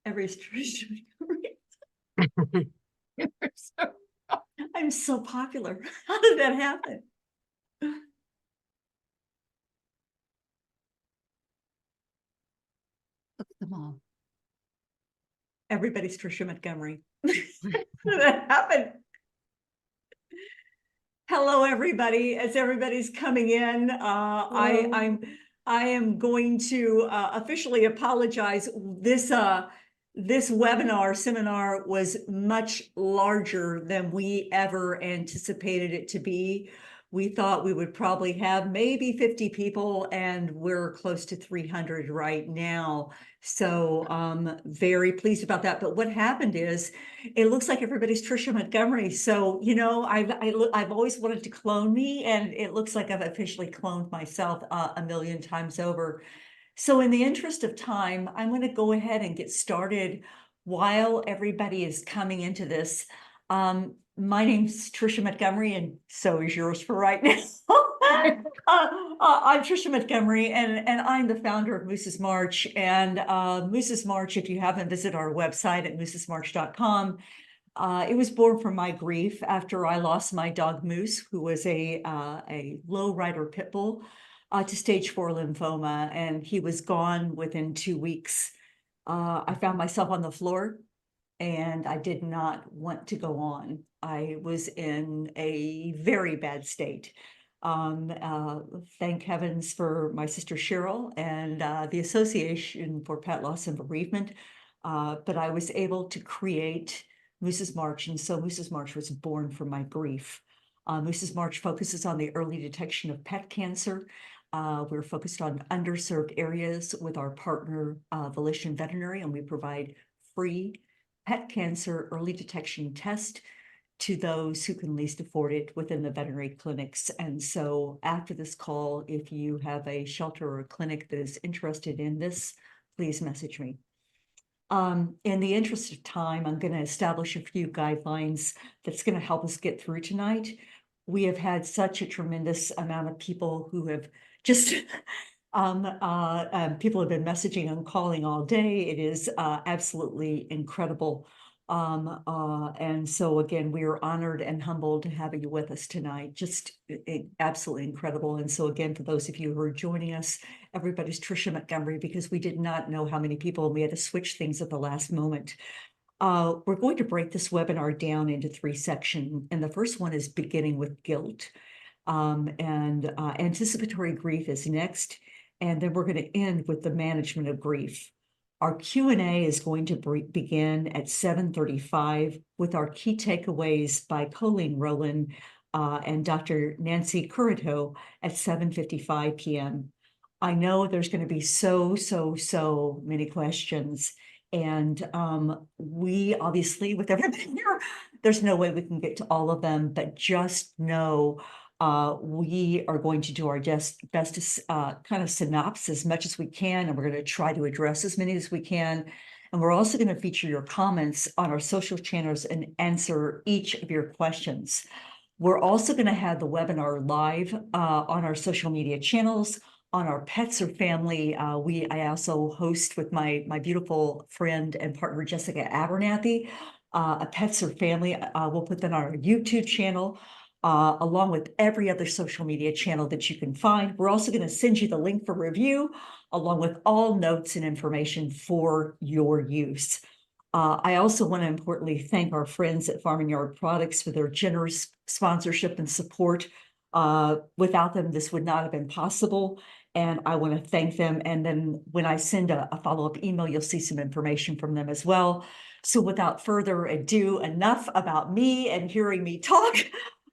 Every I'm so popular. How did that happen? Look at them all. Everybody's Trisha Montgomery. How did that happen? Hello, everybody. As everybody's coming in, I am going to officially apologize. This seminar was much larger than we ever anticipated it to be. We thought we would probably have maybe 50 people, and we're close to 300 right now. So very pleased about that. But what happened is, it looks like everybody's Trisha Montgomery. So, you know, I've always wanted to clone me, and it looks like I've officially cloned myself a million times over. So in the interest of time, I'm going to go ahead and get started while everybody is coming into this. My name's Trisha Montgomery, and so is yours for right now. I'm Trisha Montgomery, and I'm the founder of Moose's March. And Moose's March, if you haven't visited our website at moosesmarch.com, it was born from my grief after I lost my dog Moose, who was a low rider pit bull, to stage 4 lymphoma, and he was gone within 2 weeks. I found myself on the floor, and I did not want to go on. I was in a very bad state. Thank heavens for my sister Cheryl and the Association for Pet Loss and Bereavement, but I was able to create Moose's March, and so Moose's March was born from my grief. Moose's March focuses on the early detection of pet cancer. We're focused on underserved areas with our partner, Volition Veterinary, and we provide free pet cancer early detection test to those who can least afford it within the veterinary clinics. And so after this call, if you have a shelter or a clinic that is interested in this, please message me. In the interest of time, I'm going to establish a few guidelines that's going to help us get through tonight. We have had such a tremendous amount of people who have just people have been messaging and calling all day. It is absolutely incredible. And so again, we are honored and humbled to have you with us tonight. Just absolutely incredible. And so again, for those of you who are joining us, everybody's Trisha Montgomery, because we did not know how many people, and we had to switch things at the last moment. We're going to break this webinar down into 3 sections. And the first one is beginning with guilt. Anticipatory grief is next. And then we're going to end with the management of grief. Our Q&A is going to begin at 7:35 with our key takeaways by Colleen Rolland and Dr. Nancy Curotto at 7:55 p.m. I know there's going to be so many questions. And we obviously, with everybody here, there's no way we can get to all of them, but just know we are going to do our best to kind of synopsis as much as we can, and we're going to try to address as many as we can. And we're also going to feature your comments on our social channels and answer each of your questions. We're also going to have the webinar live on our social media channels, on our Pets or Family. I also host with my beautiful friend and partner, Jessica Abernathy, a Pets or Family. We'll put that on our YouTube channel, along with every other social media channel that you can find. We're also going to send you the link for review, along with all notes and information for your use. I also want to importantly thank our friends at Farm and Yard Products for their generous sponsorship and support. Without them, this would not have been possible. And I want to thank them. And then when I send a follow-up email, you'll see some information from them as well. So without further ado, enough about me and hearing me talk.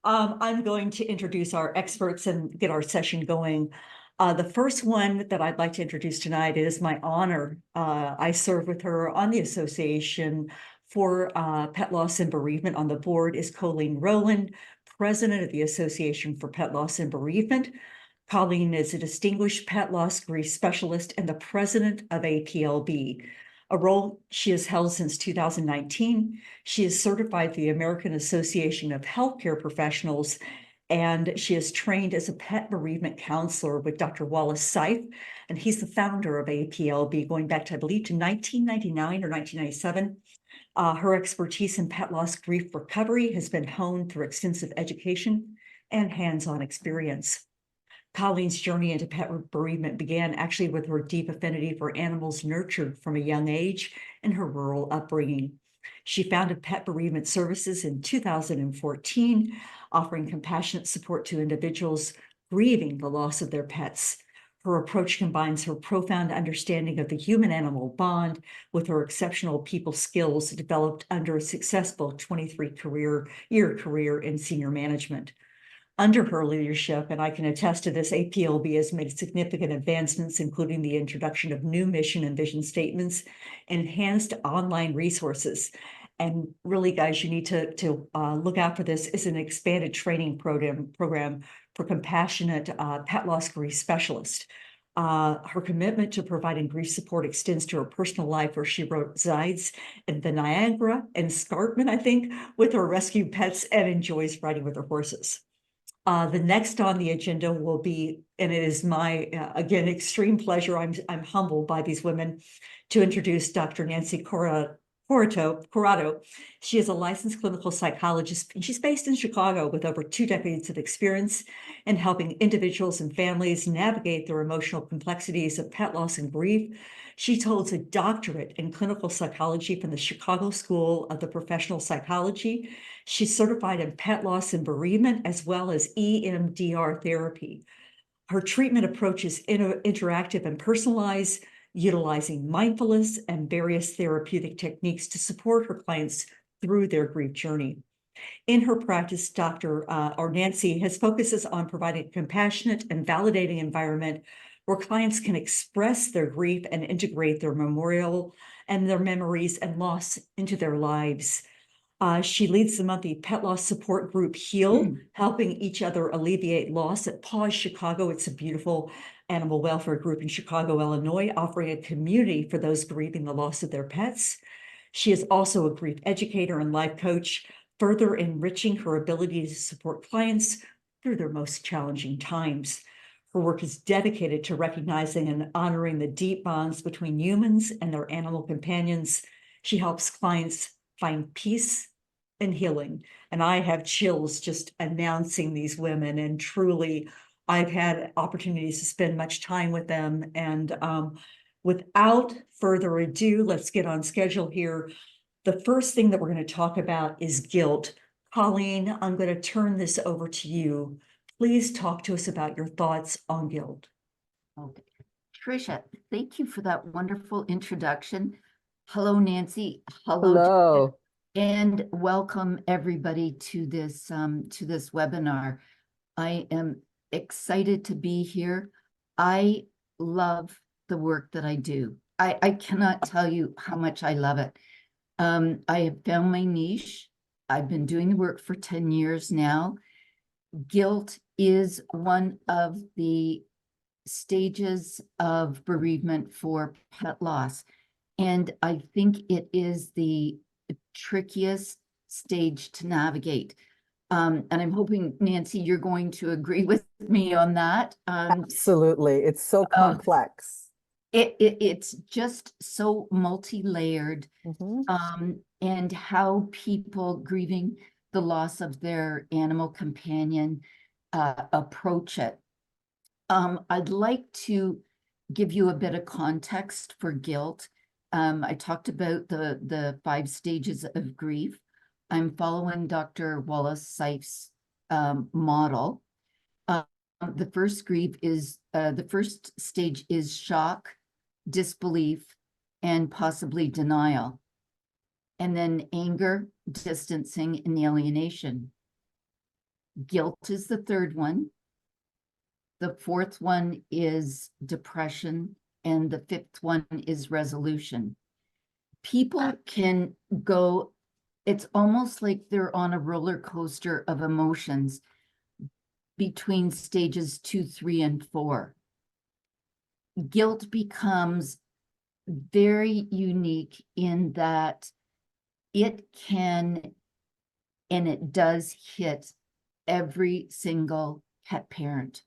I'm going to introduce our experts and get our session going. The first one that I'd like to introduce tonight is my honor. I serve with her on the Association for Pet Loss and Bereavement. On the board is Colleen Rolland, president of the Association for Pet Loss and Bereavement. Colleen is a distinguished pet loss grief specialist and the president of APLB, a role she has held since 2019. She is certified the American Association of Healthcare Professionals and she is trained as a pet bereavement counselor with Dr. Wallace Seif, and he's the founder of APLB going back to, I believe, to 1999 or 1997. Her expertise in pet loss grief recovery has been honed through extensive education and hands-on experience. Colleen's journey into pet bereavement began actually with her deep affinity for animals nurtured from a young age and her rural upbringing. She founded Pet Bereavement Services in 2014, offering compassionate support to individuals grieving the loss of their pets. Her approach combines her profound understanding of the human-animal bond with her exceptional people skills developed under a successful 23-year career in senior management. Under her leadership, and I can attest to this, APLB has made significant advancements, including the introduction of new mission and vision statements, enhanced online resources. And really, guys, you need to look out for this. Is an expanded training program for compassionate pet loss grief specialist. Her commitment to providing grief support extends to her personal life, where she resides in the Niagara and Scarpment, I think, with her rescue pets and enjoys riding with her horses. The next on the agenda will be, and it is my, again, extreme pleasure, I'm humbled by these women, to introduce Dr. Nancy Curotto. She is a licensed clinical psychologist, and she's based in Chicago with over 2 decades of experience in helping individuals and families navigate their emotional complexities of pet loss and grief. She holds a doctorate in clinical psychology from the Chicago School of the Professional Psychology. She's certified in pet loss and bereavement, as well as EMDR therapy. Her treatment approach is interactive and personalized, utilizing mindfulness and various therapeutic techniques to support her clients through their grief journey. In her practice, Nancy has focuses on providing a compassionate and validating environment where clients can express their grief and integrate their memorial and their memories and loss into their lives. She leads the monthly pet loss support group HEAL, helping each other alleviate loss at Paws Chicago. It's a beautiful animal welfare group in Chicago, Illinois, offering a community for those grieving the loss of their pets. She is also a grief educator and life coach, further enriching her ability to support clients through their most challenging times. Her work is dedicated to recognizing and honoring the deep bonds between humans and their animal companions. She helps clients find peace and healing. And I have chills just announcing these women, and truly, I've had opportunities to spend much time with them. And without further ado, let's get on schedule here. The first thing that we're going to talk about is guilt. Colleen, I'm going to turn this over to you. Please talk to us about your thoughts on guilt. Okay. Tricia, thank you for that wonderful introduction. Hello, Nancy. Hello. And welcome everybody to this webinar. I am excited to be here. I love the work that I do. I cannot tell you how much I love it. I have found my niche. I've been doing the work for 10 years now. Guilt is one of the stages of bereavement for pet loss. And I think it is the trickiest stage to navigate. And I'm hoping, Nancy, you're going to agree with me on that. Absolutely. It's so complex. It's just so multi-layered. And how people grieving the loss of their animal companion approach it. I'd like to give you a bit of context for guilt. I talked about the 5 stages of grief. I'm following Dr. Wallace Seif's model. The first stage is shock, disbelief, and possibly denial. And then anger, distancing, and alienation. Guilt is the third one. The fourth one is depression, and the fifth one is resolution. People can go, it's almost like they're on a roller coaster of emotions between stages 2, 3, and 4. Guilt becomes very unique in that it can, and it does hit every single pet parent.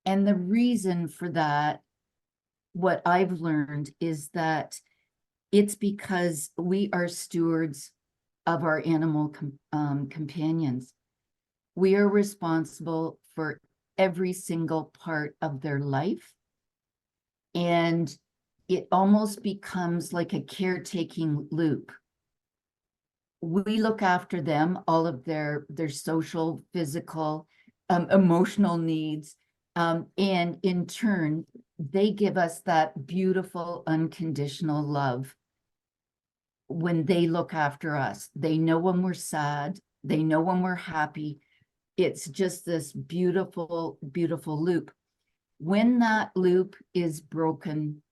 And the reason for that, what I've learned, is that it's because we are stewards of our animal companions. We are responsible for every single part of their life. And it almost becomes like a caretaking loop. We look after them, all of their social, physical, emotional needs. And in turn, they give us that beautiful, unconditional love when they look after us. They know when we're sad. They know when we're happy. It's just this beautiful, beautiful loop. When that loop is broken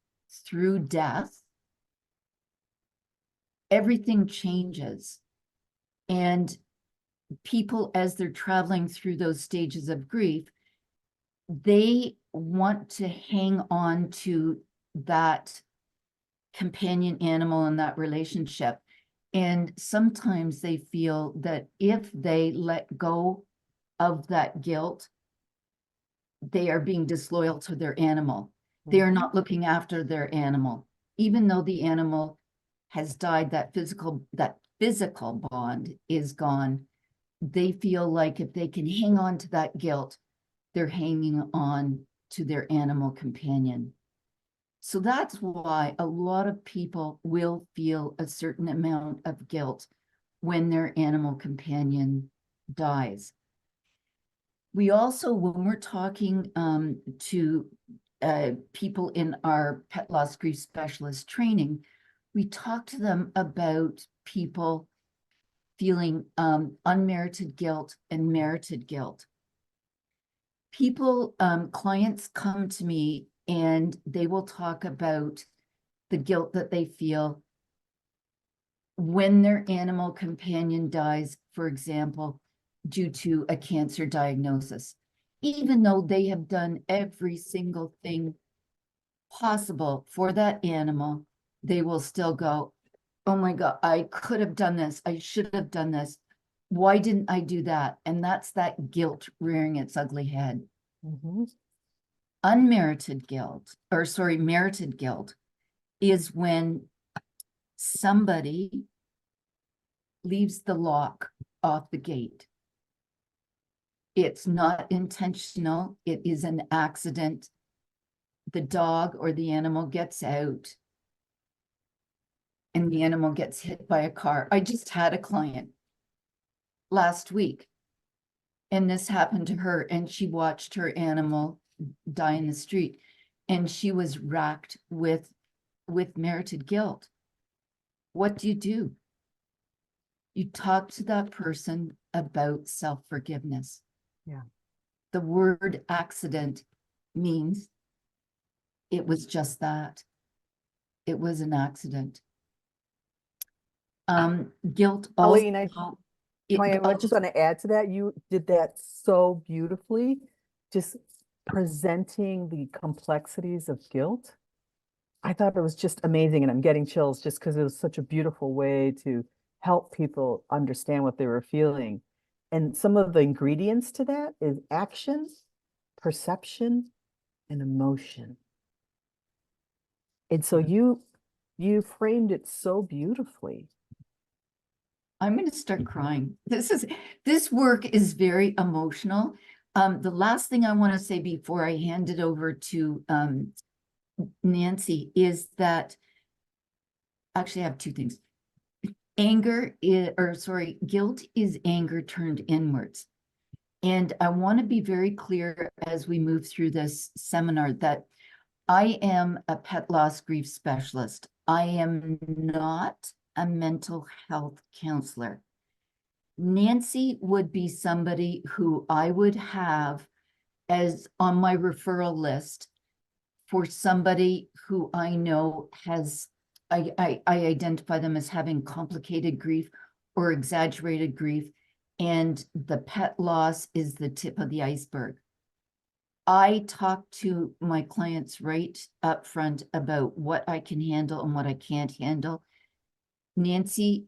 through death, everything changes. And people, as they're traveling through those stages of grief, they want to hang on to that companion animal and that relationship. And sometimes they feel that if they let go of that guilt, they are being disloyal to their animal. They are not looking after their animal. Even though the animal has died, that physical bond is gone. They feel like if they can hang on to that guilt, they're hanging on to their animal companion. So that's why a lot of people will feel a certain amount of guilt when their animal companion dies. We also, when we're talking to people in our Pet Loss Grief Specialist training, we talk to them about people feeling unmerited guilt and merited guilt. People, clients come to me and they will talk about the guilt that they feel when their animal companion dies, for example, due to a cancer diagnosis. Even though they have done every single thing possible for that animal, they will still go, oh my God, I could have done this. I should have done this. Why didn't I do that? And that's that guilt rearing its ugly head. Unmerited guilt, or sorry, merited guilt, is when somebody leaves the lock off the gate. It's not intentional. It is an accident. The dog or the animal gets out and the animal gets hit by a car. I just had a client last week and this happened to her, and she watched her animal die in the street, and she was racked with merited guilt. What do? You talk to that person about self-forgiveness. Yeah. The word accident means it was just that. It was an accident. Guilt also. Colleen, I just want to add to that. You did that so beautifully, just presenting the complexities of guilt. I thought it was just amazing, and I'm getting chills just because it was such a beautiful way to help people understand what they were feeling. And some of the ingredients to that is action, perception, and emotion. And so you framed it so beautifully. I'm going to start crying. This work is very emotional. The last thing I want to say before I hand it over to Nancy is that, actually I have two things. Guilt is anger turned inwards. And I want to be very clear as we move through this seminar that I am a pet loss grief specialist. I am not a mental health counselor. Nancy would be somebody who I would have as on my referral list for somebody who I know has, I identify them as having complicated grief or exaggerated grief, and the pet loss is the tip of the iceberg. I talk to my clients right up front about what I can handle and what I can't handle. Nancy,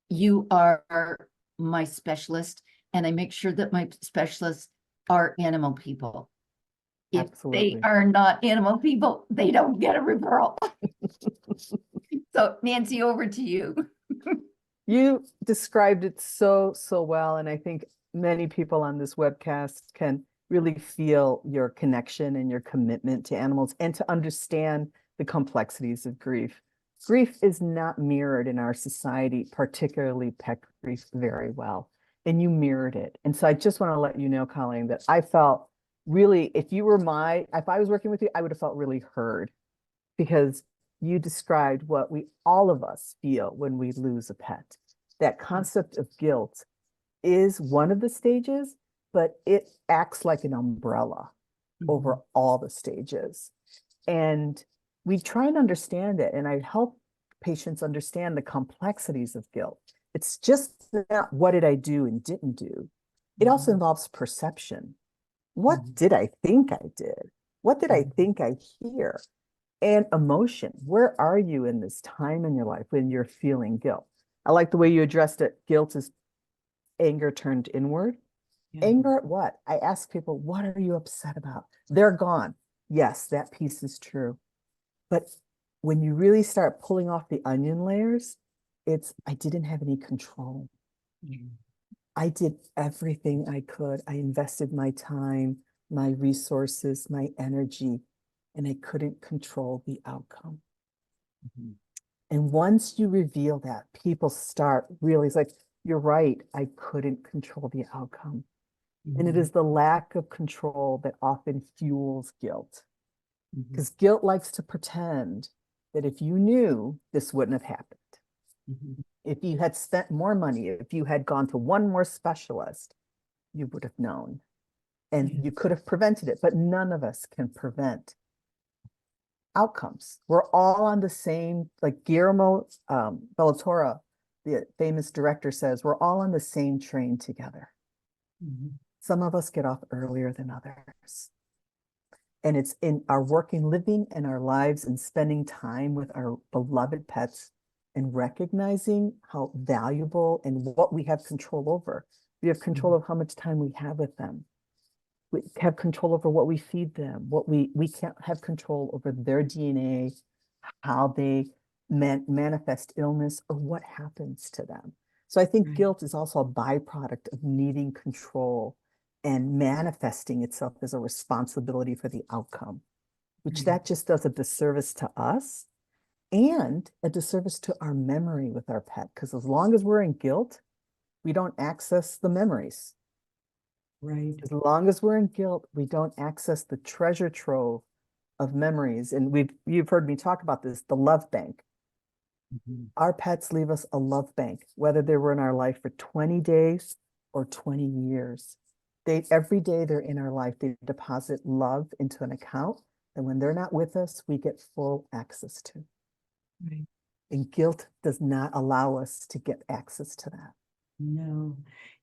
you are my specialist. and I make sure that my specialists are animal people. If they Absolutely. are not animal people, they don't get a referral. So Nancy, over to you. You described it so well, and I think many people on this webcast can really feel your connection and your commitment to animals and to understand the complexities of grief. Grief is not mirrored in our society, particularly pet grief, very well, and you mirrored it. And so I just want to let you know, Colleen, that I felt really, if I was working with you, I would have felt really heard, because you described what all of us feel when we lose a pet. That concept of guilt is one of the stages, but it acts like an umbrella over all the stages. And we try and understand it. And I help patients understand the complexities of guilt. It's just not what did I do and didn't do. It also involves perception. What did I think I did? What did I think I hear? And emotion. Where are you in this time in your life when you're feeling guilt? I like the way you addressed it. Guilt is anger turned inward. Anger at what? I ask people, what are you upset about? They're gone. Yes, that piece is true. But when you really start pulling off the onion layers, I didn't have any control. I did everything I could. I invested my time, my resources, my energy, and I couldn't control the outcome. And once you reveal that, people start really, it's like, you're right, I couldn't control the outcome. And it is the lack of control that often fuels guilt. Because guilt likes to pretend that if you knew, this wouldn't have happened. If you had spent more money, if you had gone to one more specialist, you would have known. And you could have prevented it, but none of us can prevent outcomes. We're all on the same, like Guillermo del Toro, the famous director, says, we're all on the same train together. Some of us get off earlier than others. And it's in our working, living, and our lives and spending time with our beloved pets and recognizing how valuable and what we have control over. We have control of how much time we have with them. We have control over what we feed them, we can't have control over their DNA, how they manifest illness, or what happens to them. So I think guilt is also a byproduct of needing control and manifesting itself as a responsibility for the outcome, which that just does a disservice to us and a disservice to our memory with our pet. Because as long as we're in guilt, we don't access the memories. As long as we're in guilt, we don't access the treasure trove of memories. And you've heard me talk about this, the love bank. Our pets leave us a love bank, whether they were in our life for 20 days or 20 years. Every day they're in our life, they deposit love into an account. And when they're not with us, we get full access to. And guilt does not allow us to get access to that. No.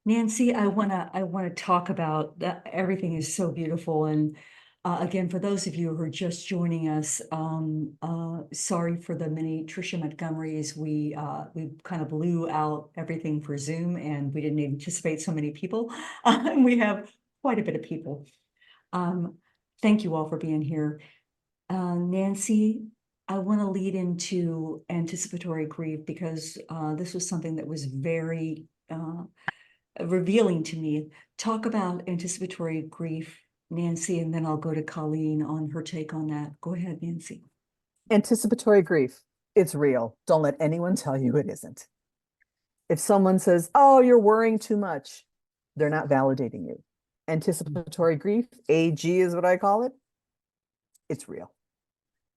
Nancy, I wanna talk about that. Everything is so beautiful. And again, for those of you who are just joining us, sorry for the many Tricia Montgomerys. We kind of blew out everything for Zoom, and we didn't anticipate so many people. And we have quite a bit of people. Thank you all for being here. Nancy, I want to lead into anticipatory grief because this was something that was very revealing to me. Talk about anticipatory grief, Nancy, and then I'll go to Colleen on her take on that. Go ahead, Nancy. Anticipatory grief, it's real. Don't let anyone tell you it isn't. If someone says, oh, you're worrying too much, they're not validating you. Anticipatory grief, AG is what I call it. It's real.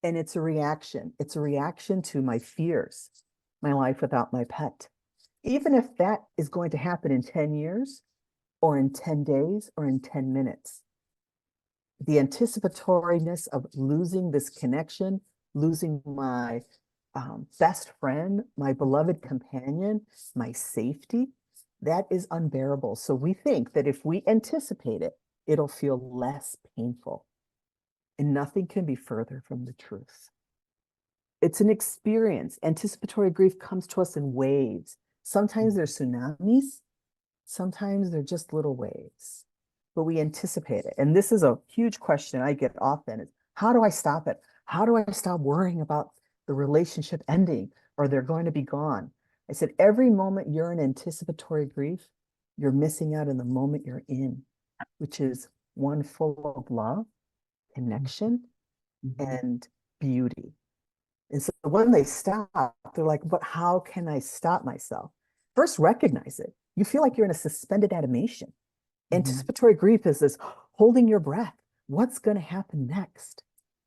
And it's a reaction. It's a reaction to my fears, my life without my pet. Even if that is going to happen in 10 years or in 10 days or in 10 minutes, the anticipatoriness of losing this connection, losing my best friend, my beloved companion, my safety, that is unbearable. So we think that if we anticipate it, it'll feel less painful. And nothing can be further from the truth. It's an experience. Anticipatory grief comes to us in waves. Sometimes there's tsunamis, Sometimes they're just little waves, but we anticipate it. And this is a huge question I get often is, how do I stop it? How do I stop worrying about the relationship ending or they're going to be gone? I said, every moment you're in anticipatory grief, you're missing out in the moment you're in, which is one full of love, connection, and beauty. And so when they stop, they're like, but how can I stop myself? First, recognize it. You feel like you're in a suspended animation. Anticipatory grief is this holding your breath. What's going to happen next?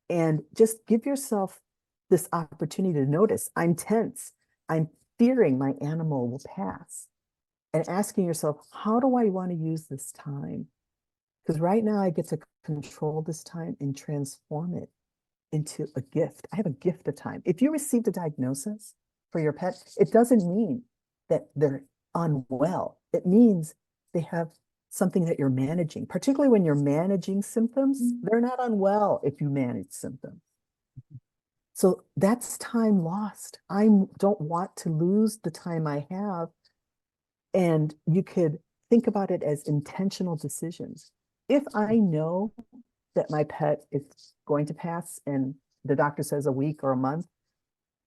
And just give yourself this opportunity to notice, I'm tense. I'm fearing my animal will pass. And asking yourself, how do I want to use this time? Because right now I get to control this time and transform it into a gift. I have a gift of time. If you received a diagnosis for your pet, it doesn't mean that they're unwell. It means they have something that you're managing, particularly when you're managing symptoms. They're not unwell if you manage symptoms. So that's time lost. I don't want to lose the time I have. And you could think about it as intentional decisions. If I know that my pet is going to pass and the doctor says a week or a month,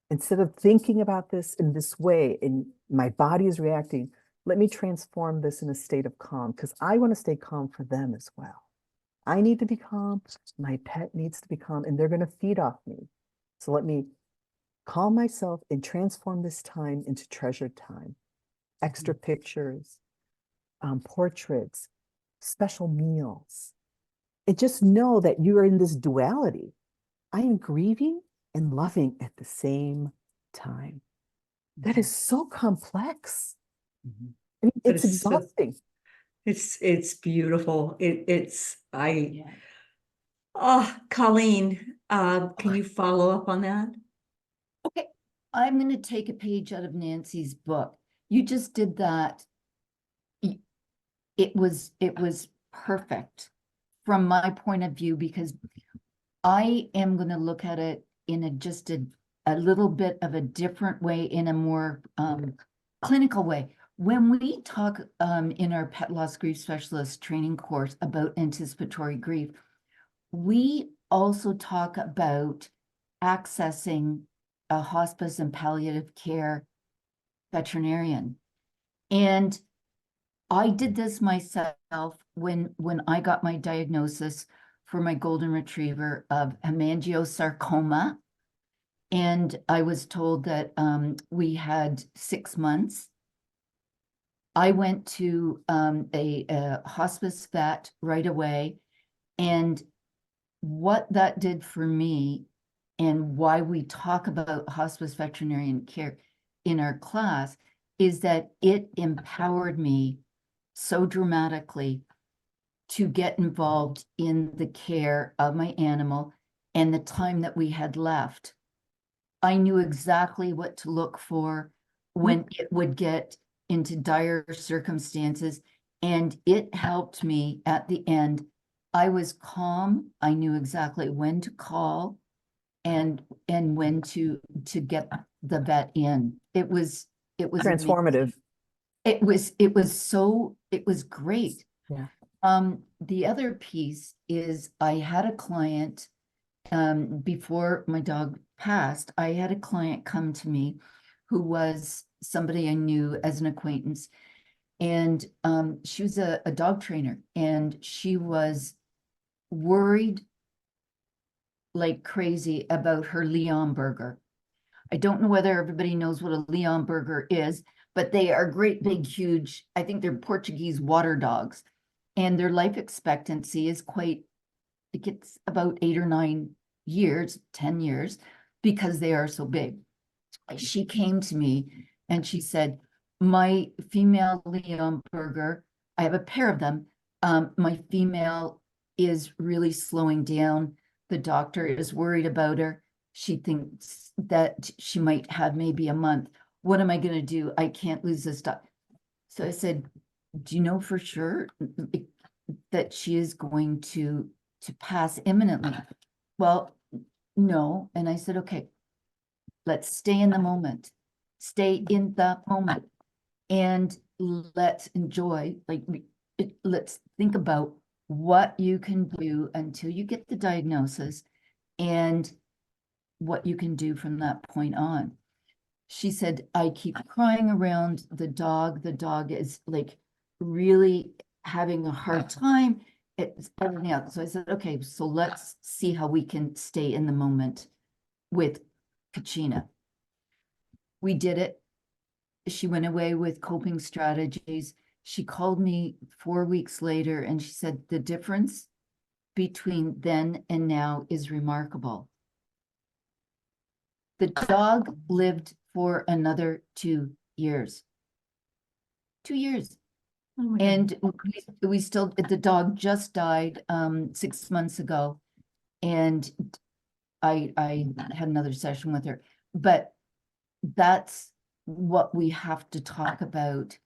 instead of thinking about this in this way and my body is reacting, let me transform this in a state of calm because I want to stay calm for them as well. I need to be calm. My pet needs to be calm and they're going to feed off me. So let me calm myself and transform this time into treasured time. Extra pictures, portraits, special meals. And just know that you are in this duality. I am grieving and loving at the same time. That is so complex. I mean, it's exhausting. It's beautiful. Oh, Colleen, can you follow up on that? Okay, I'm going to take a page out of Nancy's book. You just did that. It was perfect from my point of view, because I am going to look at it in just a little bit of a different way, in a more clinical way. When we talk in our Pet Loss Grief Specialist training course about anticipatory grief, we also talk about accessing a hospice and palliative care veterinarian. And I did this myself when I got my diagnosis for my golden retriever of hemangiosarcoma. And I was told that we had 6 months. I went to a hospice vet right away. And what that did for me, and why we talk about hospice veterinarian care in our class, is that it empowered me so dramatically to get involved in the care of my animal and the time that we had left. I knew exactly what to look for when it would get into dire circumstances, and it helped me at the end. I was calm. I knew exactly when to call and when to get the vet in. It was Transformative. amazing. It was great. Yeah. The other piece is I had a client before my dog passed. I had a client come to me who was somebody I knew as an acquaintance, and she was a dog trainer, and she was worried like crazy about her Leon Burger. I don't know whether everybody knows what a Leon Burger is, but they are great, big, huge, I think they're Portuguese water dogs. And their life expectancy is it gets about 8 or 9 years, 10 years, because they are so big. She came to me and she said, my female Leon Burger, I have a pair of them. My female is really slowing down. The doctor is worried about her. She thinks that she might have maybe a month. What am I going to do? I can't lose this dog. So I said, do you know for sure that she is going to pass imminently? Well, no. And I said, okay, let's stay in the moment. Stay in the moment. and let's enjoy, let's think about what you can do until you get the diagnosis and what you can do from that point on. She said, I keep crying around the dog. The dog is like really having a hard time. It's everything else. So I said, okay, so let's see how we can stay in the moment with Kachina. We did it. She went away with coping strategies. She called me 4 weeks later and she said, the difference between then and now is remarkable. The dog lived for another 2 years. 2 years. Oh my And we still, the dog just died 6 months ago. And I had another session with her. But that's what we have to talk about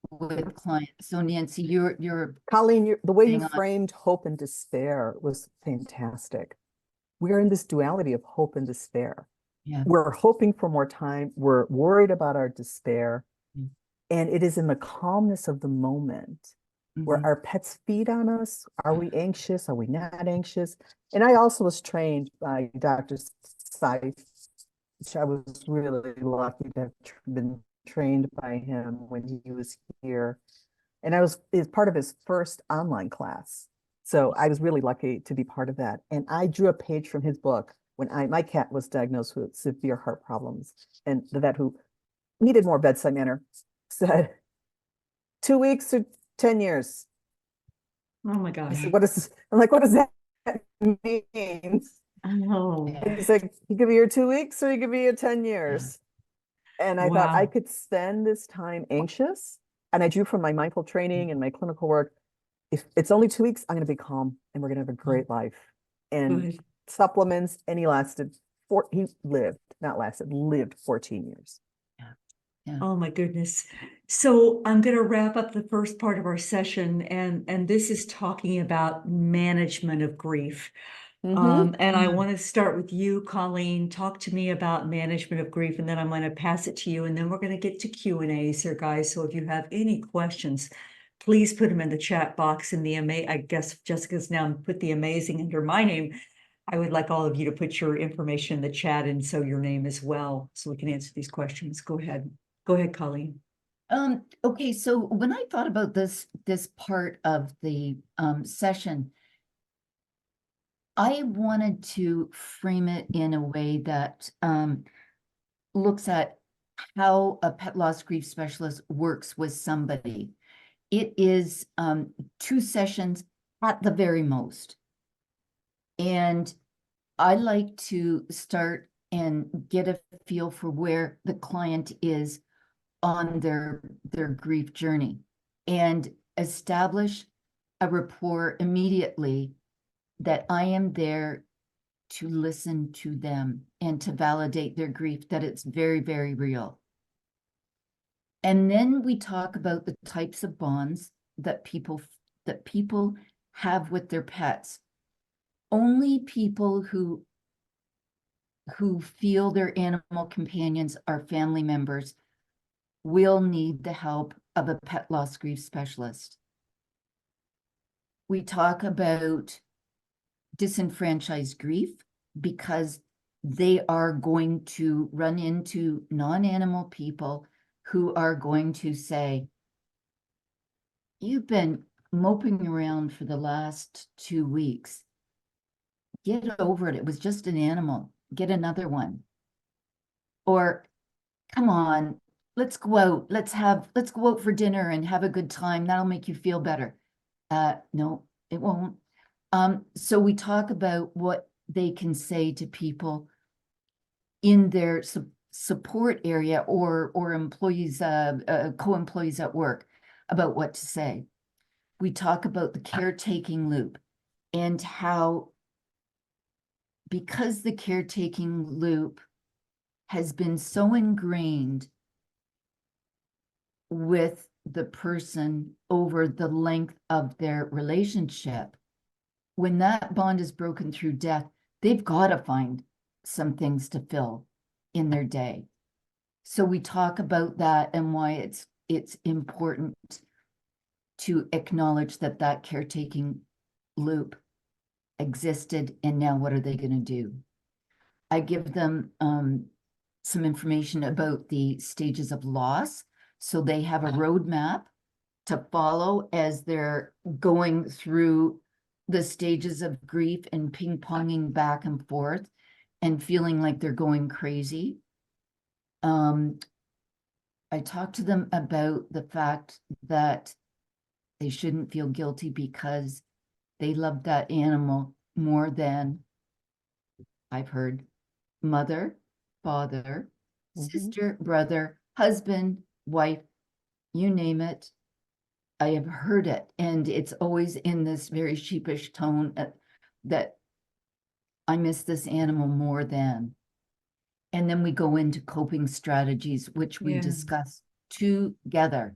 with clients. So Nancy, you're Colleen, the way you Hang on. framed hope and despair was fantastic. We're in this duality of hope and despair. yeah. We're hoping for more time. We're worried about our despair. Mm. And it is in the calmness of the moment where Mhm. our pets feed on us. Are we anxious? Are we not anxious? And I also was trained by Dr. Seif, which I was really lucky to have been trained by him when he was here. And I was part of his first online class. So I was really lucky to be part of that. And I drew a page from his book when my cat was diagnosed with severe heart problems. And the vet who needed more bedside manner said, 2 weeks or 10 years. Oh my I gosh. said, what is this? I'm like, what does that mean? I know. And he's like, he could be here 2 weeks or he could be here 10 years. And I thought I Wow. could spend this time anxious. And I drew from my mindful training and my clinical work. If it's only 2 weeks, I'm going to be calm and we're going to have a great life. And Good. supplements, and he lived 14 years. Oh my goodness. So I'm going to wrap up the first part of our session, and this is talking about management of grief. And I want to start with you, Colleen. Talk to me about management of grief, and then I'm going to pass it to you, and then we're going to get to Q&As here, guys. So if you have any questions, please put them in the chat box. And I guess Jessica's now put the amazing under my name. I would like all of you to put your information in the chat, and so your name as well, so we can answer these questions. Go ahead. Go ahead, Colleen. Okay, so when I thought about this part of the session, I wanted to frame it in a way that looks at how a pet loss grief specialist works with somebody. It is 2 sessions at the very most. And I like to start and get a feel for where the client is on their grief journey and establish a rapport immediately that I am there to listen to them and to validate their grief, that it's very, very real. And then we talk about the types of bonds that people have with their pets. Only people who feel their animal companions are family members will need the help of a pet loss grief specialist. We talk about disenfranchised grief because they are going to run into non-animal people who are going to say, you've been moping around for the last 2 weeks. Get over it. It was just an animal. Get another one. Or, come on, let's go out. Let's go out for dinner and have a good time. That'll make you feel better. No, it won't. So we talk about what they can say to people in their support area or employees, co-employees at work about what to say. We talk about the caretaking loop and how, because the caretaking loop has been so ingrained with the person over the length of their relationship, when that bond is broken through death, they've got to find some things to fill in their day. So we talk about that and why it's it's important to acknowledge that that caretaking loop existed, and now what are they going to do? I give them some information about the stages of loss, so they have a roadmap to follow as they're going through the stages of grief and ping-ponging back and forth and feeling like they're going crazy. I talked to them about the fact that they shouldn't feel guilty because they love that animal more than, I've heard, mother, father, sister, brother, husband, wife, you name it. I have heard it, and it's always in this very sheepish tone that I miss this animal more than. And then we go into coping strategies, which we discuss together.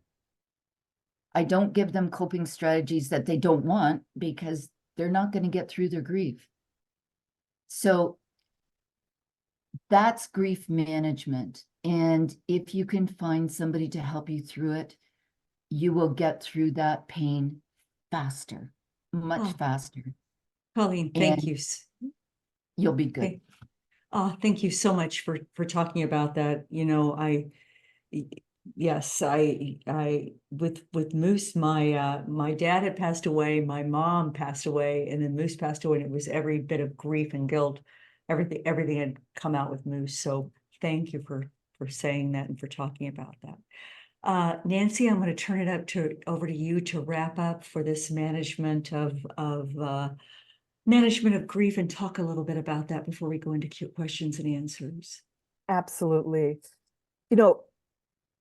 I don't give them coping strategies that they don't want because they're not going to get through their grief. So that's grief management. And if you can find somebody to help you through it, you will get through that pain faster, much faster. Colleen, thank you. You'll be good. Okay. Thank you so much for talking about that. You know, yes, with Moose, my dad had passed away, my mom passed away, and then Moose passed away, and it was every bit of grief and guilt. Everything had come out with Moose. So thank you for saying that and for talking about that. Nancy, I'm going to turn it over to you to wrap up for this management of grief, and talk a little bit about that before we go into questions and answers. Absolutely. You know,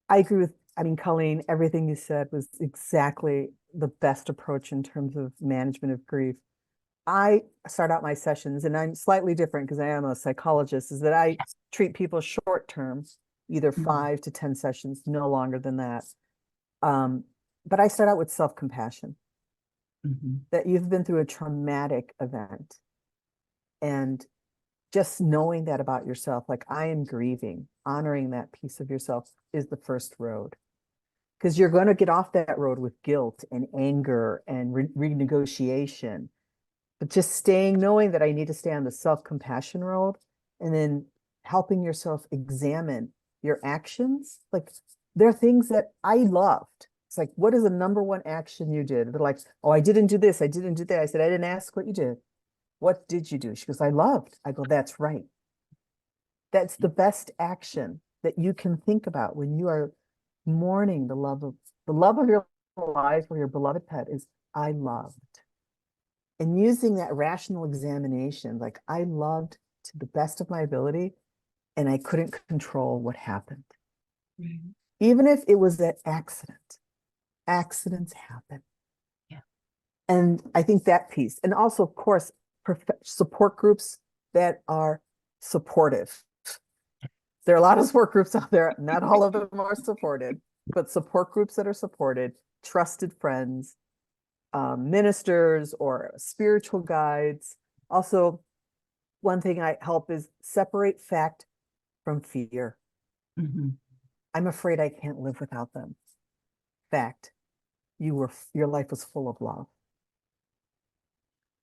I agree with, Colleen, everything you said was exactly the best approach in terms of management of grief. I start out my sessions, and I'm slightly different because I am a psychologist, is that I treat people short term, either 5 to 10 sessions, no longer than that. But I start out with self-compassion. That you've been through a traumatic event, and just knowing that about yourself, like I am grieving, honoring that piece of yourself is the first road, because you're going to get off that road with guilt and anger and renegotiation. But just knowing that I need to stay on the self-compassion road, and then helping yourself examine your actions. Like, there are things that I loved. It's like, what is the number one action you did? They're like, oh, I didn't do this, I didn't do that. I said, I didn't ask what you did. What did you do? She goes, I loved. I go, that's right. That's the best action that you can think about when you are mourning the love of your life or your beloved pet is, I loved. And using that rational examination, like I loved to the best of my ability, and I couldn't control what happened. Even if it was an accident. Accidents happen. Yeah. And I think that piece, and also, of course, support groups that are supportive. There are a lot of support groups out there. Not all of them are supported, but support groups that are supported, trusted friends, ministers or spiritual guides. Also, one thing I help is separate fact from fear. I'm afraid I can't live without them. Fact, your life was full of love.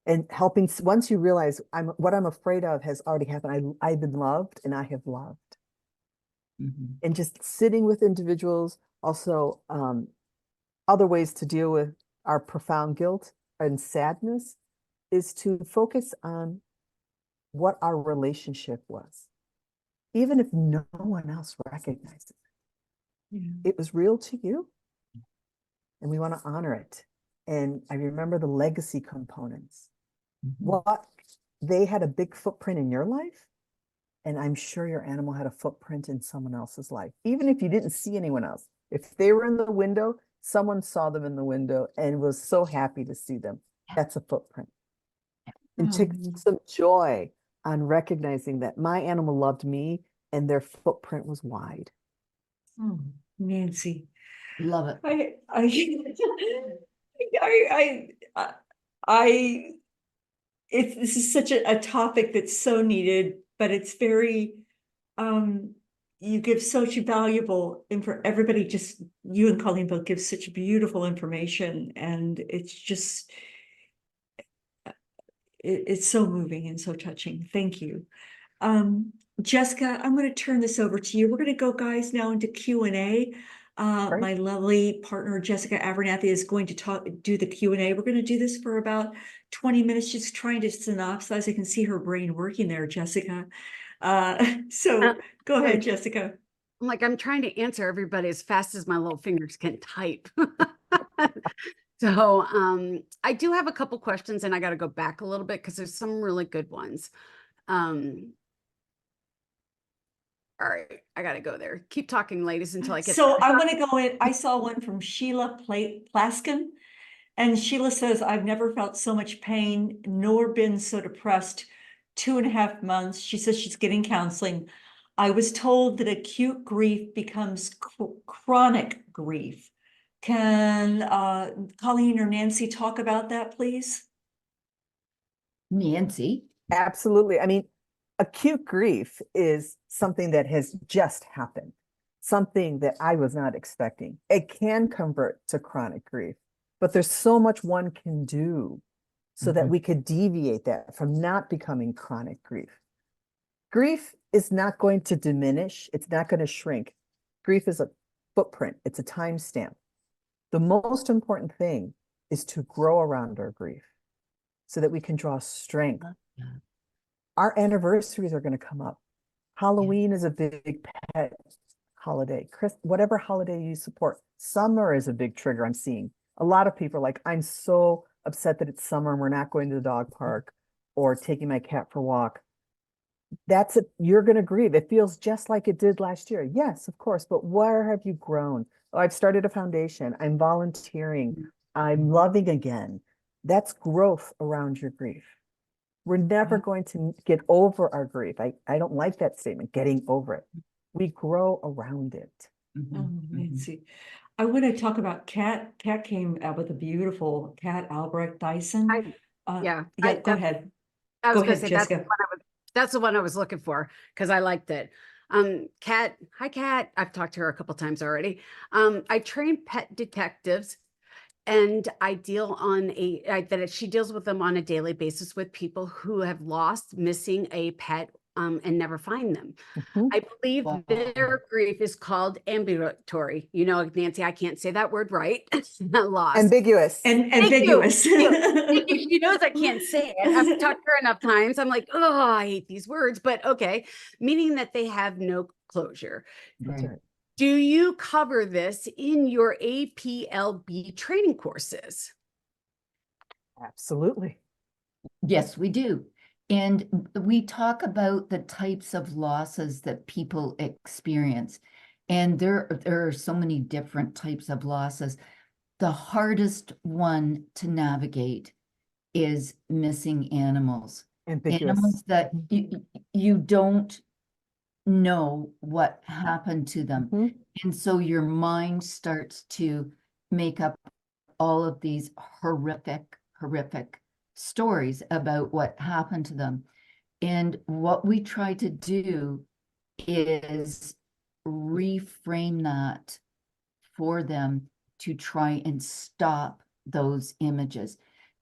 And helping, once you realize what I'm afraid of has already happened. I've been loved and I have loved. And just sitting with individuals, also other ways to deal with our profound guilt and sadness is to focus on what our relationship was. Even if no one else recognizes it. It was real to you. And we want to honor it. And I remember the legacy components. What they had a big footprint in your life, and I'm sure your animal had a footprint in someone else's life. Even if you didn't see anyone else, if they were in the window, someone saw them in the window and was so happy to see them. That's a footprint. And take some joy on recognizing that my animal loved me and their footprint was wide. Oh, Nancy. Love it. This is such a topic that's so needed, but it's very, you give such valuable info. Everybody, just you and Colleen both give such beautiful information, and it's just it's so moving and so touching. Thank you. Jessica, I'm going to turn this over to you. We're going to go, guys, now into Q&A. Great. My lovely partner, Jessica Abernathy, is going to do the Q&A. We're going to do this for about 20 minutes, just trying to synopsize. I can see her brain working there, Jessica. So go ahead, Jessica. I'm trying to answer everybody as fast as my little fingers can type. So I do have a couple questions, and I got to go back a little bit because there's some really good ones. All right, I got to go there. Keep talking, ladies, until I get So there. I want to go in. I saw one from Sheila Plaskin, and Sheila says, I've never felt so much pain nor been so depressed. 2.5 months. She says she's getting counseling. I was told that acute grief becomes chronic grief. Can Colleen or Nancy talk about that, please? Nancy? Absolutely. I mean, acute grief is something that has just happened, something that I was not expecting. It can convert to chronic grief, but there's so much one can do so that we could deviate that from not becoming chronic grief. Grief is not going to diminish. It's not going to shrink. Grief is a footprint. It's a timestamp. The most important thing is to grow around our grief so that we can draw strength. Our anniversaries are going to come up. Halloween is a big pet holiday. Whatever holiday you support. Summer is a big trigger I'm seeing. A lot of people are like, I'm so upset that it's summer and we're not going to the dog park or taking my cat for a walk. That's it. You're going to grieve. It feels just like it did last year. Yes, of course. But where have you grown? Oh, I've started a foundation. I'm volunteering. I'm loving again. That's growth around your grief. We're never going to get over our grief. I don't like that statement, getting over it. We grow around it. Oh, Nancy. I want to talk about Kat. Kat came out with a beautiful Kat Albrecht Dyson. Yeah, Go ahead. I was Go going to ahead, say Jessica. that's the one I was looking for because I liked it. Kat, hi Kat. I've talked to her a couple times already. I train pet detectives, and I deal on she deals with them on a daily basis with people who have lost, missing a pet and never find them. I believe their grief is called ambulatory. You know, Nancy, I can't say that word right. Lost. Ambiguous. And ambiguous. She knows I can't say it. I've talked to her enough times. I'm like, oh, I hate these words, but okay. Meaning that they have no closure. Right. Do you cover this in your APLB training courses? Absolutely. Yes, we do. And we talk about the types of losses that people experience. And there are so many different types of losses. The hardest one to navigate is missing animals. Ambiguous. Animals that you don't know what happened to them. And so your mind starts to make up all of these horrific stories about what happened to them. And what we try to do is reframe that for them to try and stop those images.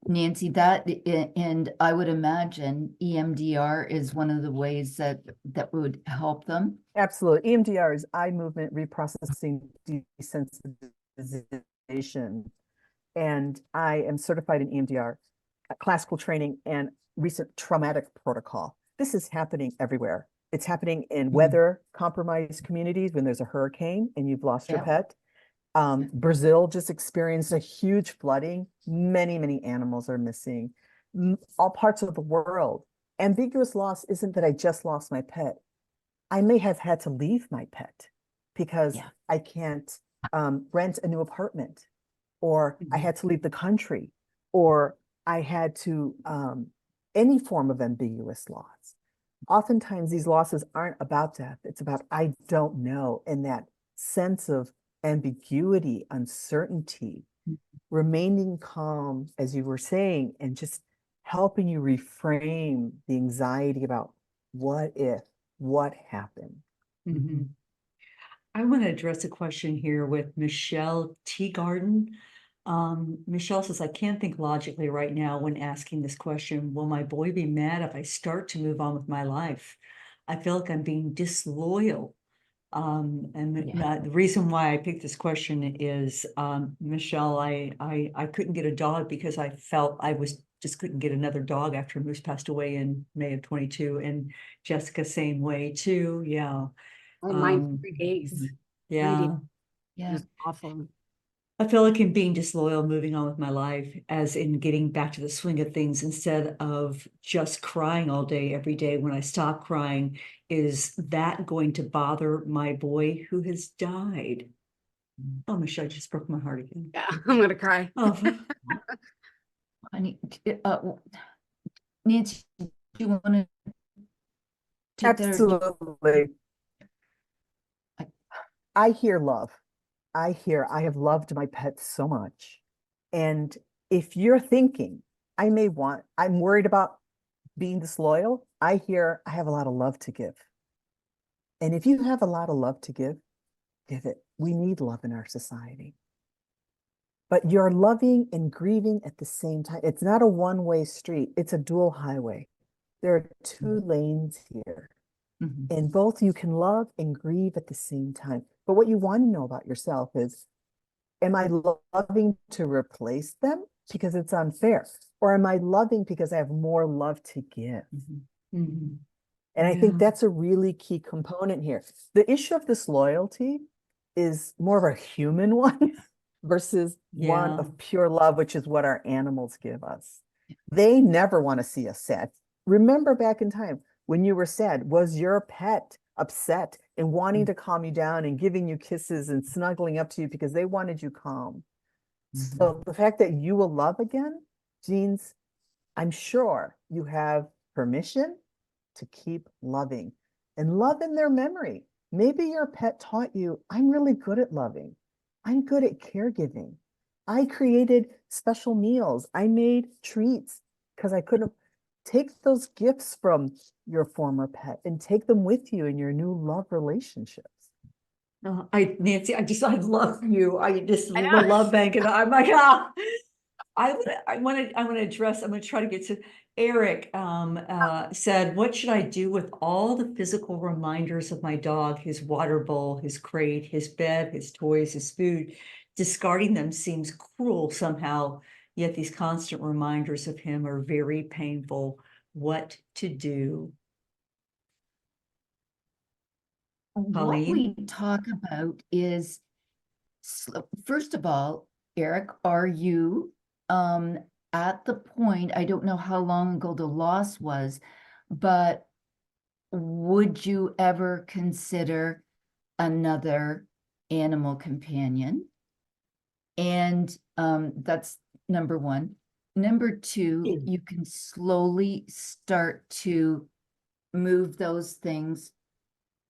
Nancy, and I would imagine EMDR is one of the ways that would help them. Absolutely. EMDR is eye movement reprocessing desensitization. And I am certified in EMDR, classical training, and recent traumatic protocol. This is happening everywhere. It's happening in weather compromised communities when there's a hurricane and you've lost your pet. Brazil just experienced a huge flooding. Many animals are missing. All parts of the world. Ambiguous loss isn't that I just lost my pet. I may have had to leave my pet because I can't rent a new apartment, or I had to leave the country, or I had to any form of ambiguous loss. Oftentimes these losses aren't about death. It's about I don't know, and that sense of ambiguity, uncertainty, remaining calm, as you were saying, and just helping you reframe the anxiety about what if, what happened. I want to address a question here with Michelle Teagarden. Michelle says, I can't think logically right now when asking this question. Will my boy be mad if I start to move on with my life? I feel like I'm being disloyal. The reason why I picked this question is, Michelle, I couldn't get a dog because I felt I just couldn't get another dog after Moose passed away in May of 22, and Jessica same way too. Yeah. Oh, mine 3 days. 3 Yeah. days. It Yeah. was awful. I feel like I'm being disloyal, moving on with my life, as in getting back to the swing of things instead of just crying all day, every day. When I stop crying, is that going to bother my boy who has died? Oh, Michelle, I just broke my heart again. Yeah, I'm gonna cry. Oh, Honey, Nancy, do you want to take that? Absolutely. I hear love. I have loved my pets so much. And if you're thinking, I'm worried about being disloyal, I hear I have a lot of love to give. And if you have a lot of love to give it. We need love in our society. But you're loving and grieving at the same time. It's not a one-way street, it's a dual highway. There are two lanes here. And both you can love and grieve at the same time. But what you want to know about yourself is, am I loving to replace them because it's unfair? Or am I loving because I have more love to give? And I think that's a really key component here. The issue of disloyalty is more of a human one versus one of pure love, which is what our animals give us. They never want to see us sad. Remember back in time when you were sad, was your pet upset and wanting to calm you down and giving you kisses and snuggling up to you because they wanted you calm? So the fact that you will love again means, I'm sure you have permission to keep loving and love in their memory. Maybe your pet taught you, I'm really good at loving. I'm good at caregiving. I created special meals. I made treats because I couldn't. Take those gifts from your former pet and take them with you in your new love relationships. Nancy, I love you. I just I the know. love bank, and I'm like, I want to address. I'm going to try to get to Eric. Said, what should I do with all the physical reminders of my dog? His water bowl, his crate, his bed, his toys, his food. Discarding them seems cruel somehow. Yet these constant reminders of him are very painful. What to do? What we Colleen? talk about is, first of all, Eric, are you at the point, I don't know how long ago the loss was, but would you ever consider another animal companion? And that's number one. Number two, you can slowly start to move those things,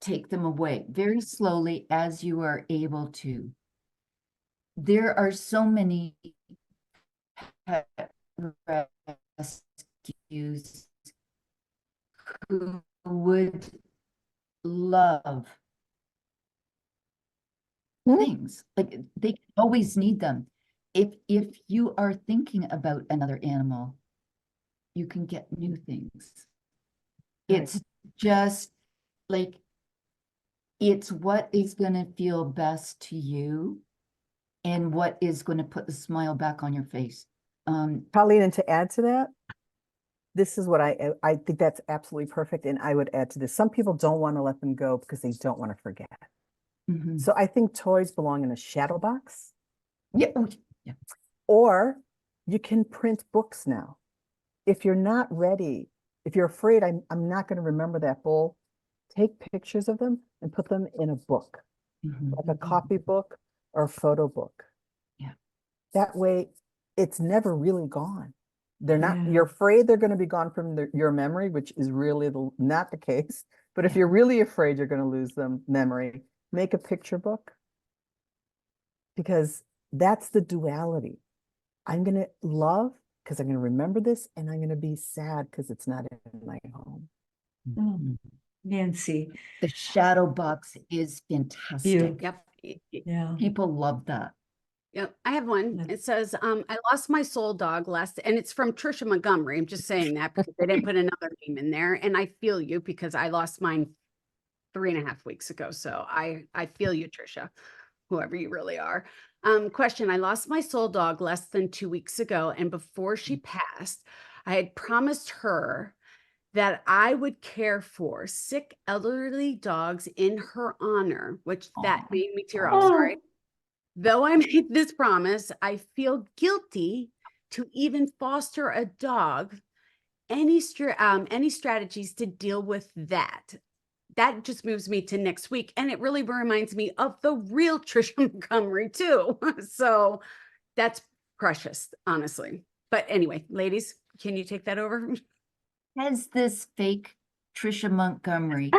take them away very slowly as you are able to. There are so many pet rescues who would love things, like they always need them. If you are thinking about another animal, you can get new things. It's just like, it's what is going to feel best to you and what is going to put the smile back on your face. Colleen, and to add to that, this is what I think that's absolutely perfect. And I would add to this, some people don't want to let them go because they don't want to forget. So I think toys belong in a shadow box. Yeah. Or you can print books now. If you're not ready, if you're afraid, I'm not going to remember that bowl, take pictures of them and put them in a book, like a copybook or a photo book. Yeah. That way it's never really gone. They're not, you're afraid they're going to be gone from your memory, which is really not the case. But if you're really afraid you're going to lose them memory, make a picture book, because that's the duality. I'm going to love because I'm going to remember this, and I'm going to be sad because it's not in my home. Nancy, The shadow box is fantastic. Yep. yeah. People love that. Yep, I have one. Yeah. It says, I lost my soul dog last, and it's from Trisha Montgomery. I'm just saying that because they didn't put another name in there. And I feel you because I lost mine 3.5 weeks ago. So I feel you, Trisha, whoever you really are. Question, I lost my soul dog less than 2 weeks ago. And before she passed, I had promised her that I would care for sick elderly dogs in her honor, which that Aw. made me tear up. Sorry. Though I made this promise, I feel guilty to even foster a dog. Any strategies to deal with that? That just moves me to next week, and it really reminds me of the real Trisha Montgomery too. So that's precious, honestly. But anyway, ladies, can you take that over? Has this fake Trisha Montgomery,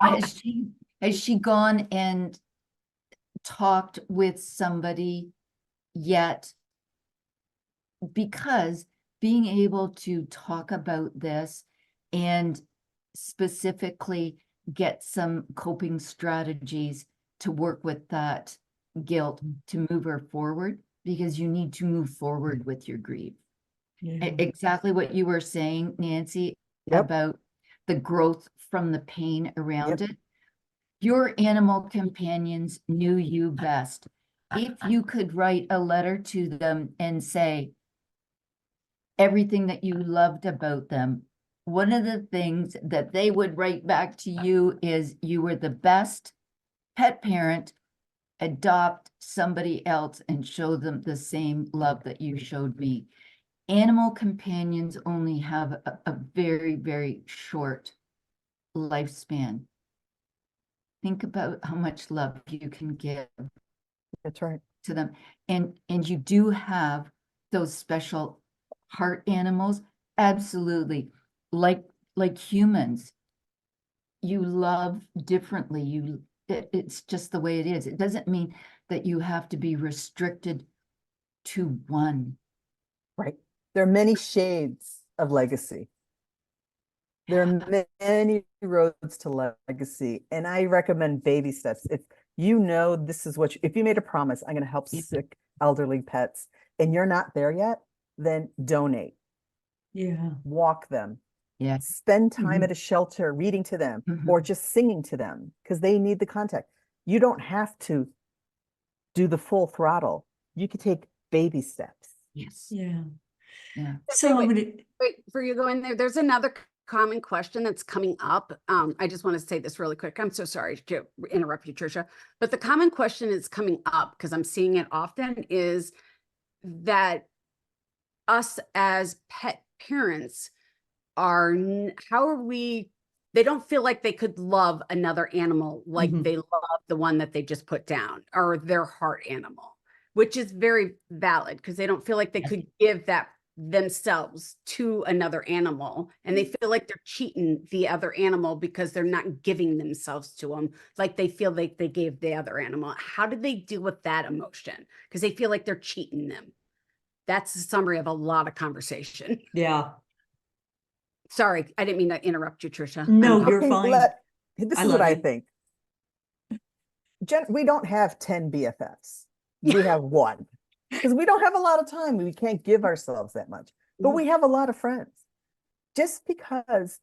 has she gone and talked with somebody yet? Because being able to talk about this and specifically get some coping strategies to work with that guilt to move her forward, because you need to move forward with your grief. Yeah. Exactly what you were saying, Nancy, Yep. about the growth from the pain around Yep. it. Your animal companions knew you best. If you could write a letter to them and say everything that you loved about them, one of the things that they would write back to you is you were the best pet parent. Adopt somebody else and show them the same love that you showed me. Animal companions only have a very, very short lifespan. Think about how much love you can give That's right. to them. And you do have those special heart animals. Absolutely. Like humans, you love differently. It's just the way it is. It doesn't mean that you have to be restricted to one. Right. There are many shades of legacy. There are many roads to legacy, and I recommend baby steps. If you know this is what if you made a promise, I'm going to help sick elderly pets, and you're not there yet, then donate, Yeah. walk them, Yeah. spend time at a shelter reading to them or just singing to them because they need the contact. You don't have to do the full throttle. You could take baby steps. Yes. Yeah. Yeah. So I'm gonna, Wait, for you going there, there's another common question that's coming up. I just want to say this really quick. I'm so sorry to interrupt you, Trisha, but the common question is coming up because I'm seeing it often is that us as pet parents how are we, they don't feel like they could love another animal like Mhm. they love the one that they just put down or their heart animal, which is very valid because they don't feel like they could give that themselves to another animal, and they feel like they're cheating the other animal because they're not giving themselves to them like they feel like they gave the other animal. How do they deal with that emotion? Because they feel like they're cheating them. That's the summary of a lot of conversation. yeah. Sorry, I didn't mean to interrupt you, Trisha. No, I'm- you're fine. This I is what love I you. think. We don't have 10 BFFs. We have one because we don't have a lot of time. We can't give ourselves that much, but we have a lot of friends. Just because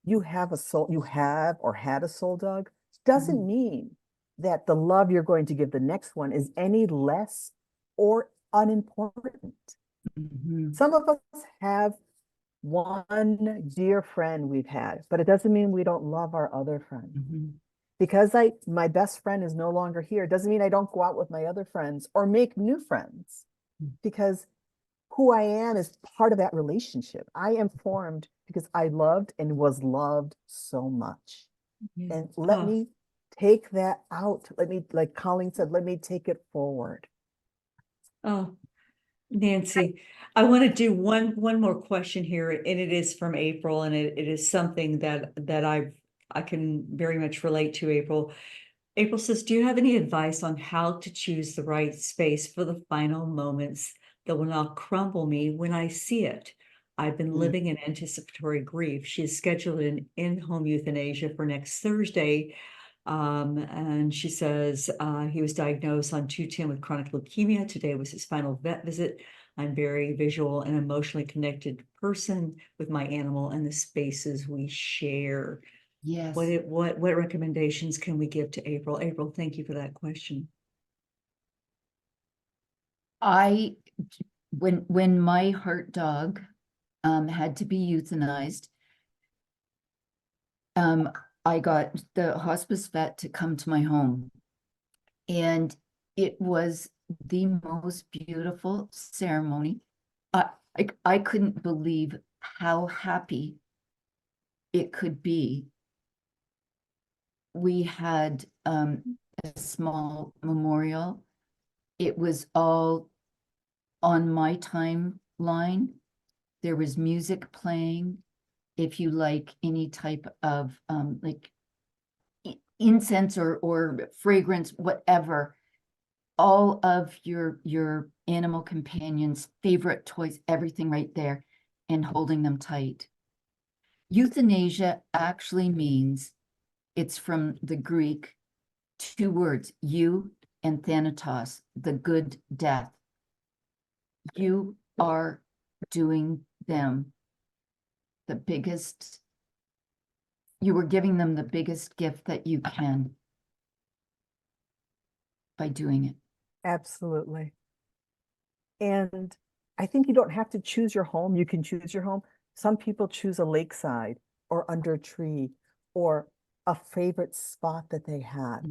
you have or had a soul dog doesn't mean that the love you're going to give the next one is any less or unimportant. Some of us have one dear friend we've had, but it doesn't mean we don't love our other friends. Because my best friend is no longer here doesn't mean I don't go out with my other friends or make new friends, because who I am is part of that relationship. I am formed because I loved and was loved so much. Yeah. And let Oh. me take that out. Let me, like Colleen said, let me take it forward. Oh, Nancy, I want to do one more question here, and it is from April, and it is something that I can very much relate to, April. April says, do you have any advice on how to choose the right space for the final moments that will not crumble me when I see it? I've been living in anticipatory grief. She is scheduled in in-home euthanasia for next Thursday. And she says he was diagnosed on 2/10 with chronic leukemia. Today was his final vet visit. I'm very visual and emotionally connected person with my animal and the spaces we share. Yes. What recommendations can we give to April? April, thank you for that question. When my heart dog had to be euthanized, I got the hospice vet to come to my home, and it was the most beautiful ceremony. I couldn't believe how happy it could be. We had a small memorial. It was all on my timeline. There was music playing. If you like any type of like incense or fragrance, whatever, all of your animal companions' favorite toys, everything right there, and holding them tight. Euthanasia actually means, it's from the Greek, 2 words, eu and thanatos, the good death. You are doing them the biggest, you were giving them the biggest gift that you can by doing it. Absolutely. And I think you don't have to choose your home. You can choose your home. Some people choose a lakeside or under a tree or a favorite spot that they had.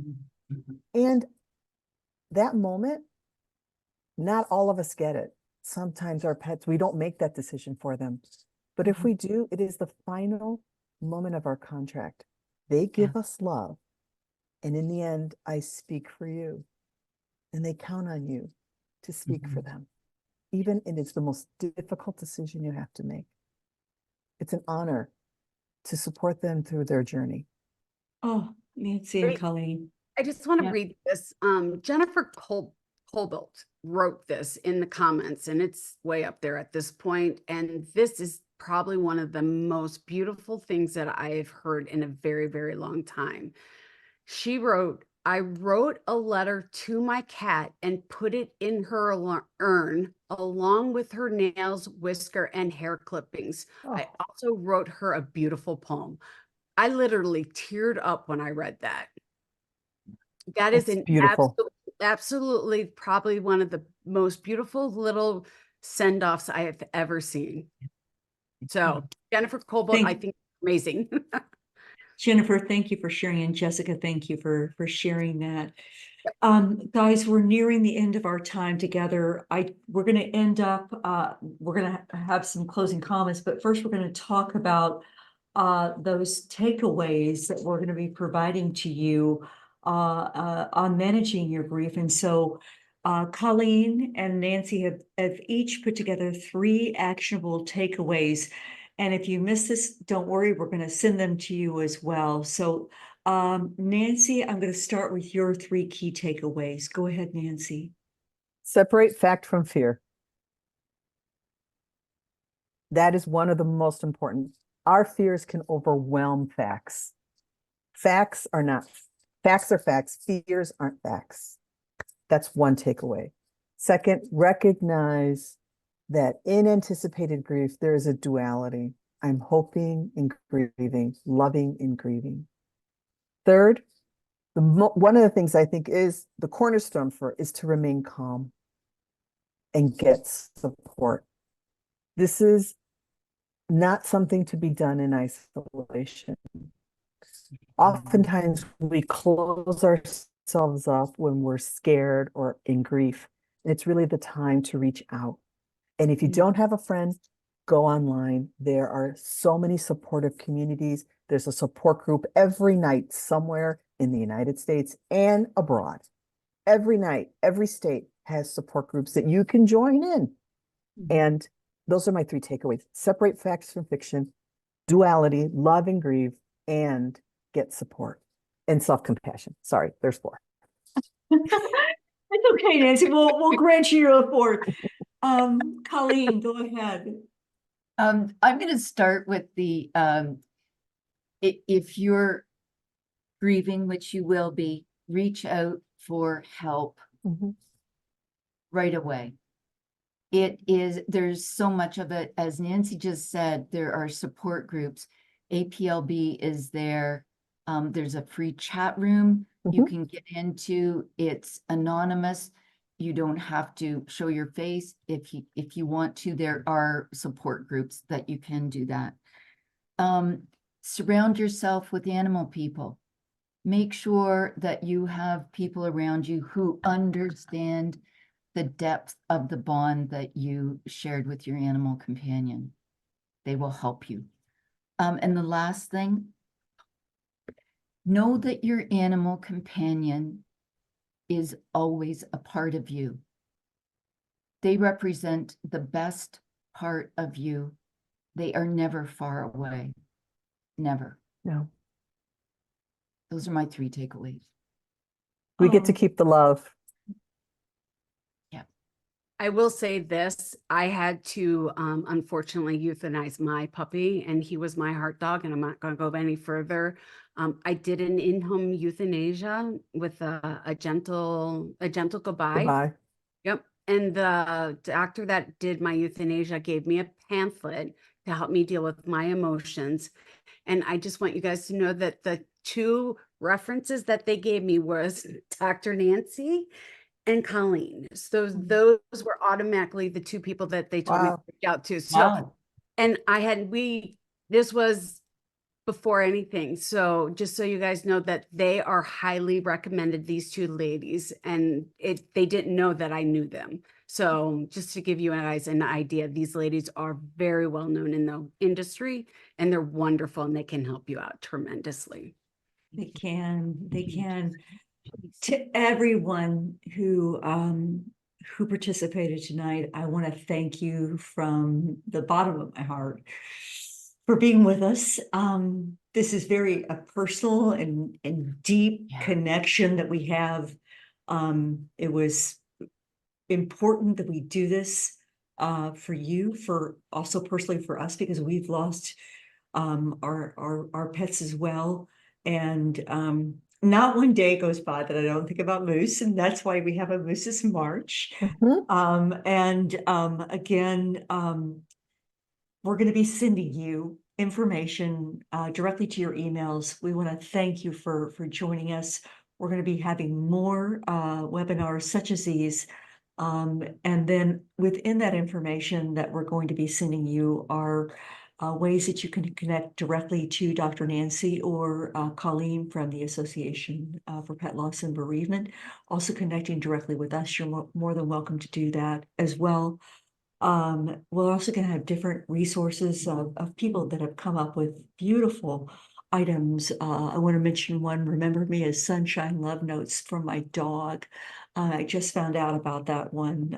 And that moment, not all of us get it. Sometimes our pets, we don't make that decision for them. But if we do, it is the final moment of our contract. They give us love. And in the end, I speak for you. And they count on you to speak for them. Even if it's the most difficult decision you have to make. It's an honor to support them through their journey. Oh, Nancy and Colleen. I just want to read this. Jennifer Colbolt wrote this in the comments, and it's way up there at this point. And this is probably one of the most beautiful things that I've heard in a very, very long time. She wrote, I wrote a letter to my cat and put it in her urn along with her nails, whisker, and hair clippings. I also wrote her a beautiful poem. I literally teared up when I read that. That is an beautiful. Absolutely probably one of the most beautiful little send-offs I have ever seen. So Jennifer Colbolt, I think amazing. Jennifer, thank you for sharing. And Jessica, thank you for sharing that. Guys, we're nearing the end of our time together. We're going to end up, we're going to have some closing comments, but first we're going to talk about those takeaways that we're going to be providing to you on managing your grief. And so Colleen and Nancy have each put together 3 actionable takeaways. And if you miss this, don't worry, we're going to send them to you as well. So Nancy, I'm going to start with your 3 key takeaways. Go ahead, Nancy. Separate fact from fear. That is one of the most important. Our fears can overwhelm facts. Facts are facts. Fears aren't facts. That's one takeaway. Second, recognize that in anticipated grief, there is a duality. I'm hoping in grieving, loving in grieving. Third, one of the things I think is the cornerstone is to remain calm and get support. This is not something to be done in isolation. Oftentimes we close ourselves up when we're scared or in grief. And it's really the time to reach out. And if you don't have a friend, go online. There are so many supportive communities. There's a support group every night somewhere in the United States and abroad. Every night, every state has support groups that you can join in. And those are my 3 takeaways. Separate facts from fiction, duality, love and grieve, and get support and self-compassion. Sorry, there's 4. It's okay, Nancy. We'll grant you your 4th. Colleen, go ahead. I'm going to start with the, if you're grieving, which you will be, reach out for help Mhm. right away. There's so much of it. As Nancy just said, there are support groups. APLB is there. There's a free chat room you Mhm. can get into. It's anonymous. You don't have to show your face. If you want to, there are support groups that you can do that. Surround yourself with animal people. Make sure that you have people around you who understand the depth of the bond that you shared with your animal companion. They will help you. And the last thing, know that your animal companion is always a part of you. They represent the best part of you. They are never far away. Never. No, Those are my 3 takeaways. we get to Oh, keep the love. I will say this, I had to unfortunately euthanize my puppy, and he was my heart dog, and I'm not going to go any further. I did an in-home euthanasia with a gentle goodbye. Goodbye. Yep. And the doctor that did my euthanasia gave me a pamphlet to help me deal with my emotions. And I just want you guys to know that the 2 references that they gave me was Dr. Nancy and Colleen. So those were automatically the 2 people that they told me to Wow. reach out to. So, Wow. and this was before anything. So just so you guys know that they are highly recommended, these 2 ladies, and they didn't know that I knew them. So just to give you guys an idea, these ladies are very well known in the industry, and they're wonderful, and they can help you out tremendously. they can. To everyone who participated tonight, I want to thank you from the bottom of my heart for being with us. This is very a personal and deep Yeah. connection that we have. It was important that we do this for you, for also personally for us, because we've lost our pets as well. And not one day goes by that I don't think about Moose, and that's why we have a Moose's March. Mhm. Again, we're going to be sending you information directly to your emails. We want to thank you for joining us. We're going to be having more webinars such as these. And then within that information that we're going to be sending you are ways that you can connect directly to Dr. Nancy or Colleen from the Association for Pet Loss and Bereavement. Also connecting directly with us, you're more than welcome to do that as well. We're also going to have different resources of people that have come up with beautiful items. I want to mention one, remember me as Sunshine Love Notes from my dog. I just found out about that one.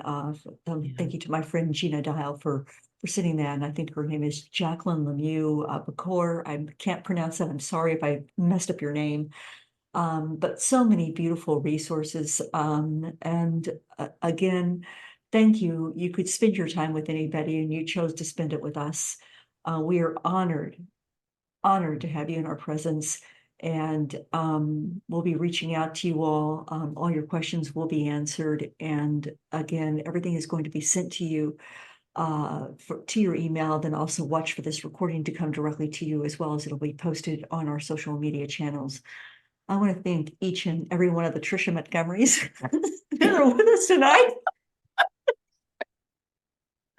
Thank you to my friend Gina Dial for sending that. And I think her name is Jacqueline Lemieux Bacor. I can't pronounce that. I'm sorry if I messed up your name. But so many beautiful resources. Again, thank you. You could spend your time with anybody and you chose to spend it with us. We are honored to have you in our presence. And we'll be reaching out to you all. All your questions will be answered. And again, everything is going to be sent to you to your email. Then also watch for this recording to come directly to you, as well as it'll be posted on our social media channels. I want to thank each and every one of the Tricia Montgomerys that are with us tonight.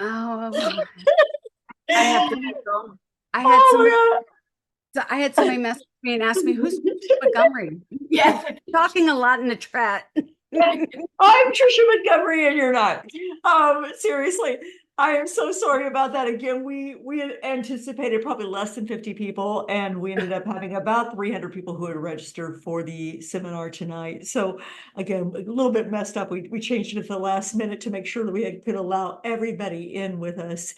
Oh, I have to go. I had somebody message me and ask me, who's Montgomery? Yeah. Talking a lot in the chat. I'm Tricia Montgomery and you're not. Seriously, I am so sorry about that. Again, we had anticipated probably less than 50 people, and we ended up having about 300 people who had registered for the seminar tonight. So again, a little bit messed up. We changed it at the last minute to make sure that we could allow everybody in with us.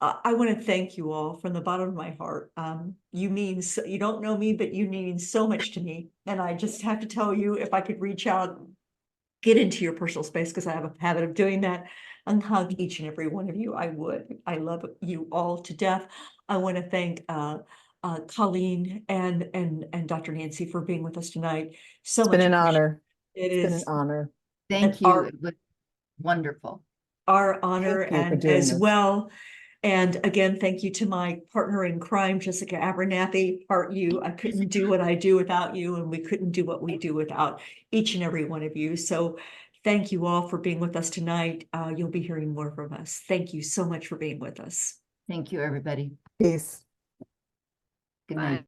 I want to thank you all from the bottom of my heart. You don't know me, but you mean so much to me. And I just have to tell you, if I could reach out get into your personal space, because I have a habit of doing that, and hug each and every one of you. I would. I love you all to death. I want to thank Colleen and Dr. Nancy for being with us tonight. So It's much been an appreciated. honor. It It's been is an honor. Thank you. It was wonderful. our honor, Thank you for and doing as this. well. And again, thank you to my partner in crime, Jessica Abernathy. Part you, I couldn't do what I do without you, and we couldn't do what we do without each and every one of you. So thank you all for being with us tonight. You'll be hearing more from us. Thank you so much for being with us. Thank you, everybody. Peace. Good Bye. night.